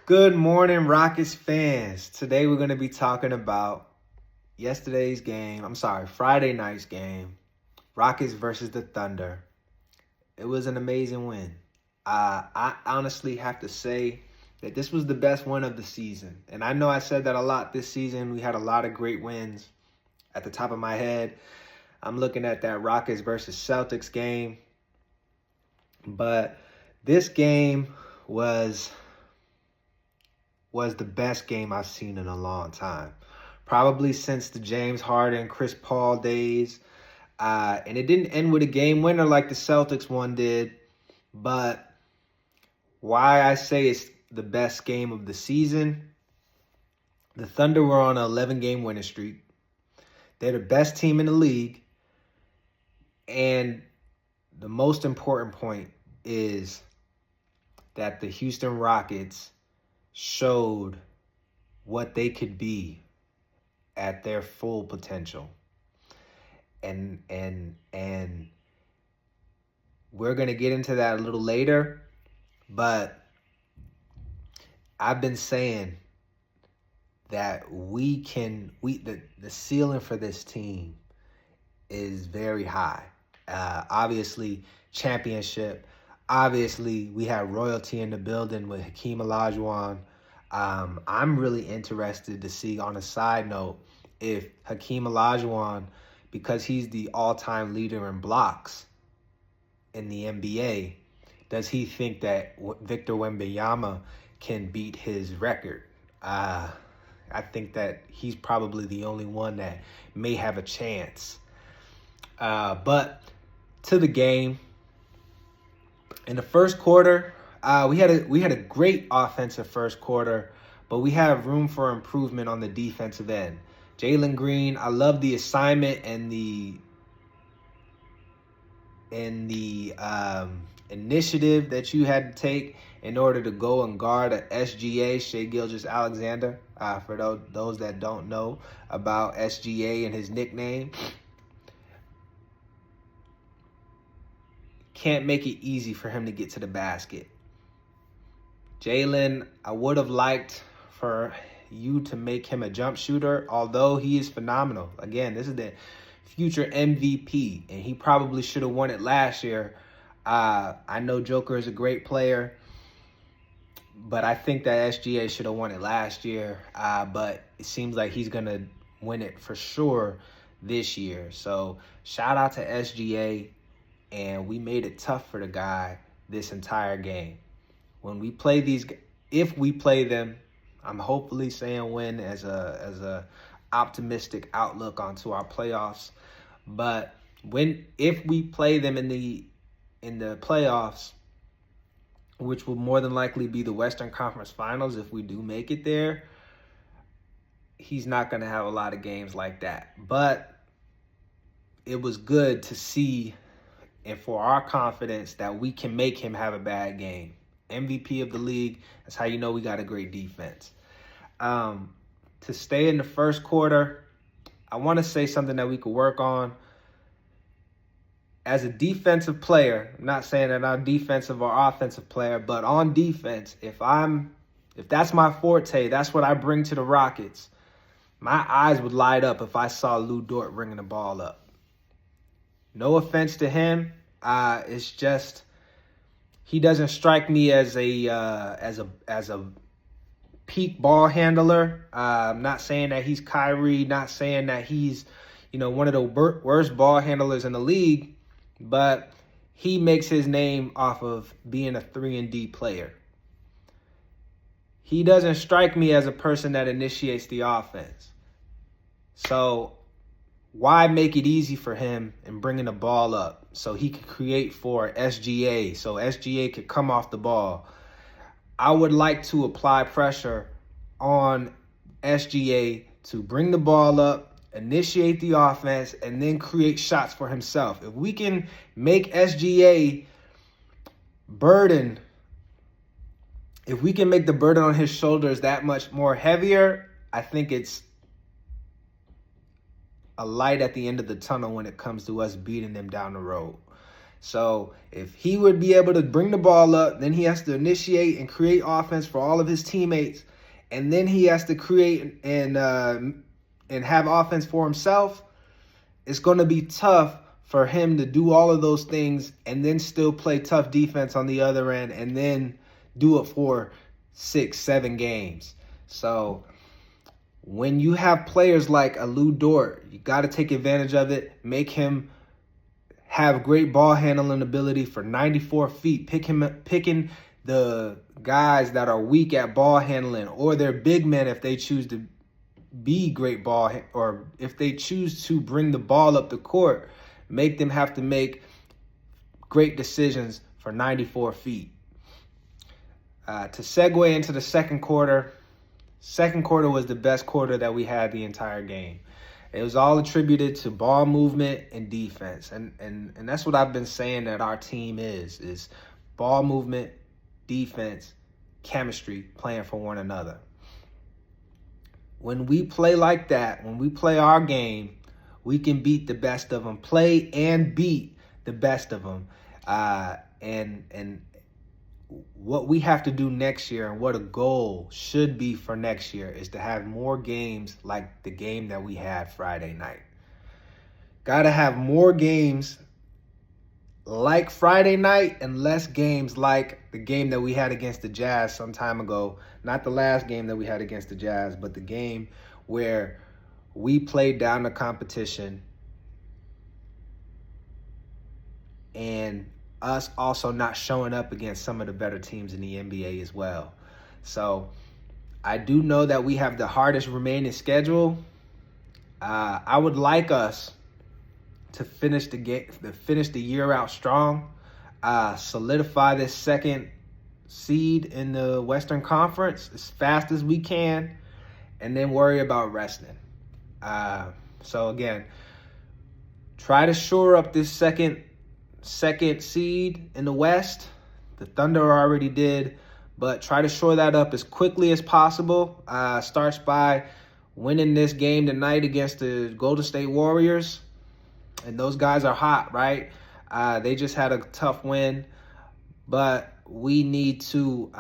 Good morning, Rockets fans. Today we're going to be talking about Friday night's game, Rockets versus the Thunder. It was an amazing win. I honestly have to say that this was the best win of the season. And I know I said that a lot this season. We had a lot of great wins. At the top of my head, I'm looking at that Rockets versus Celtics game. But this game was the best game I've seen in a long time. Probably since the James Harden, Chris Paul days. And it didn't end with a game winner like the Celtics one did. But why I say it's the best game of the season, the Thunder were on an 11-game winning streak. They're the best team in the league. And the most important point is that the Houston Rockets showed what they could be at their full potential. And we're going to get into that a little later, but I've been saying that the ceiling for this team is very high. Obviously, championship. Obviously, we have royalty in the building with Hakeem Olajuwon. I'm really interested to see, on a side note, if Hakeem Olajuwon, because he's the all-time leader in blocks in the NBA, does he think that Victor Wembanyama can beat his record? I think that he's probably the only one that may have a chance. But to the game, in the first quarter, we had a great offensive first quarter, but we have room for improvement on the defensive end. Jalen Green, I love the assignment and the initiative that you had to take in order to go and guard a SGA, Shai Gilgeous-Alexander. For those that don't know about SGA and his nickname. Can't make it easy for him to get to the basket. Jalen, I would have liked for you to make him a jump shooter, although he is phenomenal. Again, this is the future MVP, and he probably should have won it last year. I know Joker is a great player, but I think that SGA should have won it last year. But it seems like he's going to win it for sure this year. So shout out to SGA. And we made it tough for the guy this entire game. When we play if we play them, I'm hopefully saying win as a optimistic outlook onto our playoffs. But if we play them in the playoffs, which will more than likely be the Western Conference Finals if we do make it there, he's not going to have a lot of games like that. But it was good to see, and for our confidence that we can make him have a bad game. MVP of the league, that's how you know we got a great defense. To stay in the first quarter, I want to say something that we could work on. As a defensive player, I'm not saying that I'm defensive or offensive player, but on defense, if that's my forte, that's what I bring to the Rockets, my eyes would light up if I saw Lu Dort ringing the ball up. No offense to him. It's just he doesn't strike me as a peak ball handler. I'm not saying that he's Kyrie, not saying that he's one of the worst ball handlers in the league, but he makes his name off of being a 3-and-D player. He doesn't strike me as a person that initiates the offense. So why make it easy for him and bringing the ball up so he could create for SGA, so SGA could come off the ball? I would like to apply pressure on SGA to bring the ball up, initiate the offense, and then create shots for himself. If we can make SGA if we can make the burden on his shoulders that much more heavier, I think it's a light at the end of the tunnel when it comes to us beating them down the road. So if he would be able to bring the ball up, then he has to initiate and create offense for all of his teammates, and then he has to create and have offense for himself. It's going to be tough for him to do all of those things and then still play tough defense on the other end and then do it for 6-7 games. So when you have players like a Lou Dort, you got to take advantage of it, make him have great ball handling ability for 94 feet, picking the guys that are weak at ball handling, or they're big men if they choose to be great ball, or if they choose to bring the ball up the court, make them have to make great decisions for 94 feet. To segue into the second quarter was the best quarter that we had the entire game. It was all attributed to ball movement and defense. And that's what I've been saying that our team is ball movement, defense, chemistry, playing for one another. When we play like that, when we play our game, we can beat the best of them, play and beat the best of them. And what we have to do next year, and what a goal should be for next year, is to have more games like the game that we had Friday night. Got to have more games like Friday night and less games like the game that we had against the Jazz some time ago. Not the last game that we had against the Jazz, but the game where we played down the competition and us also not showing up against some of the better teams in the NBA as well. So I do know that we have the hardest remaining schedule. I would like us to finish the year out strong, solidify this second seed in the Western Conference as fast as we can, and then worry about resting. So again, try to shore up this second seed in the West. The Thunder already did, but try to shore that up as quickly as possible. Starts by winning this game tonight against the Golden State Warriors. And those guys are hot, right? They just had a tough win, but we need to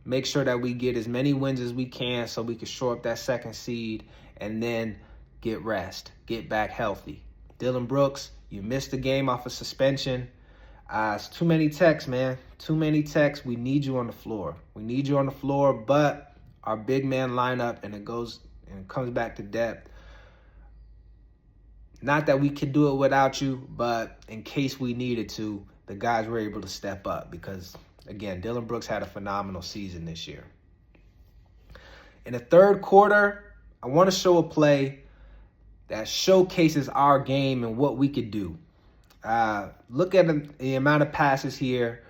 make sure that we get as many wins as we can so we can shore up that second seed and then get rest, get back healthy. Dillon Brooks, you missed the game off of suspension. It's too many texts, man. Too many texts. We need you on the floor. We need you on the floor, but our big man lineup, and it comes back to depth. Not that we could do it without you, but in case we needed to, the guys were able to step up because, again, Dillon Brooks had a phenomenal season this year. In the third quarter, I want to show a play that showcases our game and what we could do. Look at the amount of passes here.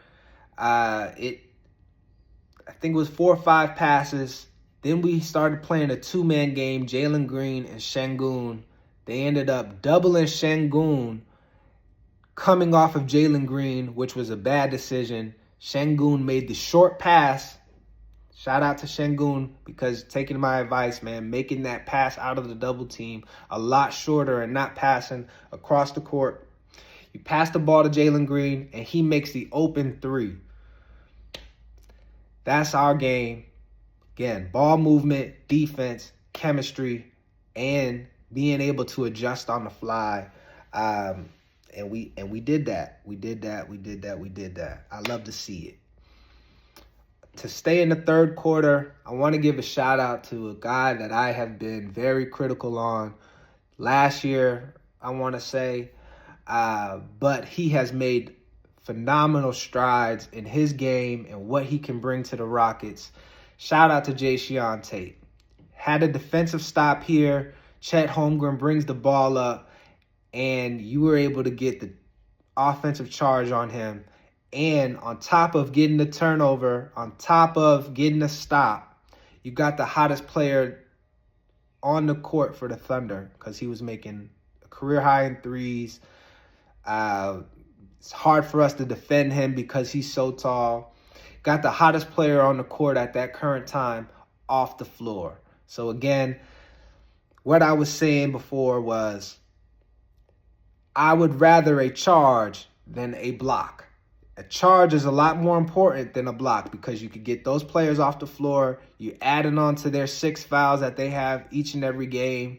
I think it was 4 or 5 passes. Then we started playing a two-man game, Jalen Green and Sengun. They ended up doubling Sengun coming off of Jalen Green, which was a bad decision. Sengun made the short pass. Shout out to Sengun because taking my advice, man, making that pass out of the double team a lot shorter and not passing across the court. You pass the ball to Jalen Green, and he makes the open three. That's our game. Again, ball movement, defense, chemistry, and being able to adjust on the fly. And we did that. We did that. I love to see it. To stay in the third quarter, I want to give a shout out to a guy that I have been very critical on last year, I want to say. But he has made phenomenal strides in his game and what he can bring to the Rockets. Shout out to Jae'Sean Tate. Had a defensive stop here. Chet Holmgren brings the ball up, and you were able to get the offensive charge on him. And on top of getting the turnover, on top of getting a stop, you got the hottest player on the court for the Thunder because he was making a career high in threes. It's hard for us to defend him because he's so tall. Got the hottest player on the court at that current time off the floor. So again, what I was saying before was I would rather a charge than a block. A charge is a lot more important than a block because you could get those players off the floor. You adding on to their 6 fouls that they have each and every game.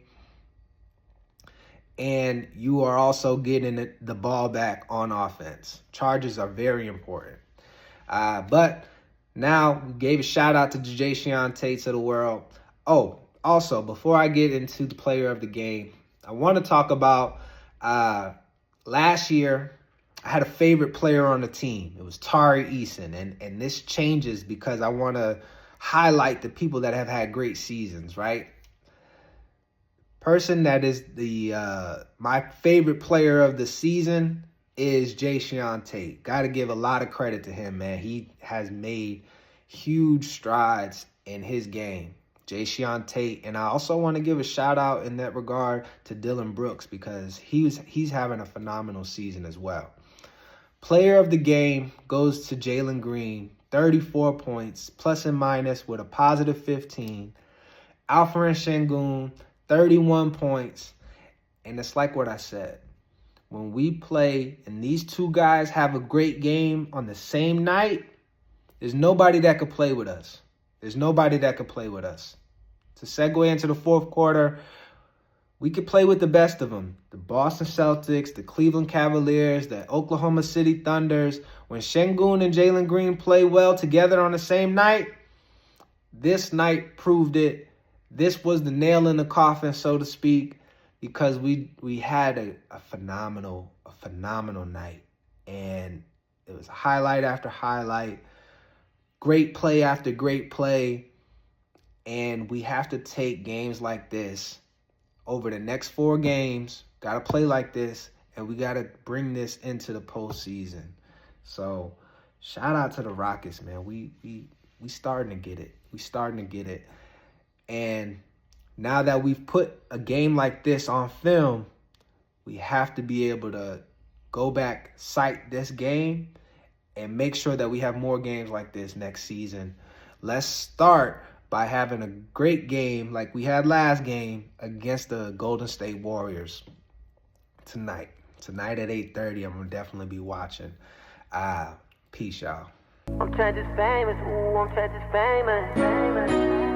And you are also getting the ball back on offense. Charges are very important. But now we gave a shout out to Jae'Sean Tate of the world. Oh, also, before I get into the player of the game, I want to talk about last year. I had a favorite player on the team. It was Tari Eason. And this changes because I want to highlight the people that have had great seasons, right? Person that is my favorite player of the season is Jae'Sean Tate. Got to give a lot of credit to him, man. He has made huge strides in his game. Jae'Sean Tate. And I also want to give a shout out in that regard to Dillon Brooks because he's having a phenomenal season as well. Player of the game goes to Jalen Green, 34 points, plus and minus with a positive 15. Alperen Sengun, 31 points. And it's like what I said. When we play and these two guys have a great game on the same night, there's nobody that could play with us. There's nobody that could play with us. To segue into the fourth quarter, we could play with the best of them. The Boston Celtics, the Cleveland Cavaliers, the Oklahoma City Thunders. When Sengun and Jalen Green play well together on the same night, this night proved it. This was the nail in the coffin, so to speak, because we had a phenomenal night. And it was highlight after highlight, great play after great play. And we have to take games like this over the next 4 games. Got to play like this, and we got to bring this into the postseason. So shout out to the Rockets, man. We starting to get it. We starting to get it. And now that we've put a game like this on film, we have to be able to go back, cite this game, and make sure that we have more games like this next season. Let's start by having a great game like we had last game against the Golden State Warriors tonight. Tonight at 8:30, I'm going to definitely be watching. Peace, y'all. I'm trying to famous, ooh, I'm trying to famous.